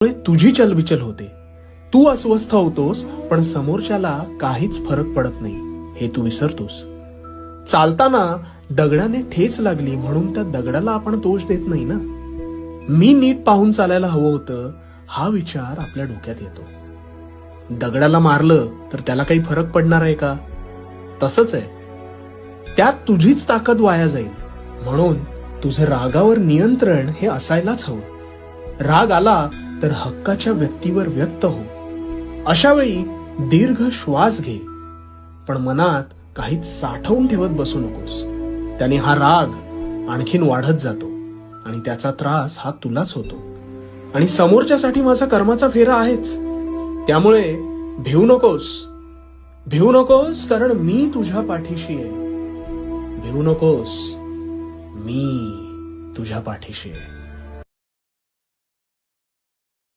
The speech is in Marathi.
तुझी चलबिचल होते, तू अस्वस्थ होतोस, पण समोरच्याला काहीच फरक पडत नाही हे तू विसरतोस. चालताना दगडाने ठेच लागली म्हणून त्या दगडाला आपण दोष देत नाही ना. मी नीट पाहून चालायला हवं होतं हा विचार आपल्या डोक्यात येतो. दगडाला मारलं तर त्याला काही फरक पडणार आहे का? तसंच आहे, त्यात तुझीच ताकद वाया जाईल. म्हणून तुझं रागावर नियंत्रण हे असायलाच हवं. राग आला तर हक्काच्या व्यक्तीवर व्यक्त हो. अशा वेळी दीर्घ श्वास घे, पण मनात काहीच साठवून ठेवत बसू नकोस. त्याने हा राग आणखीन वाढत जातो आणि त्याचा त्रास हा तुलाच होतो. आणि समोरच्यासाठी माझा कर्माचा फेरा आहेच. त्यामुळे भिवू नकोस, कारण मी तुझ्या पाठीशी आहे. भिवू नकोस, मी तुझ्या पाठीशी आहे.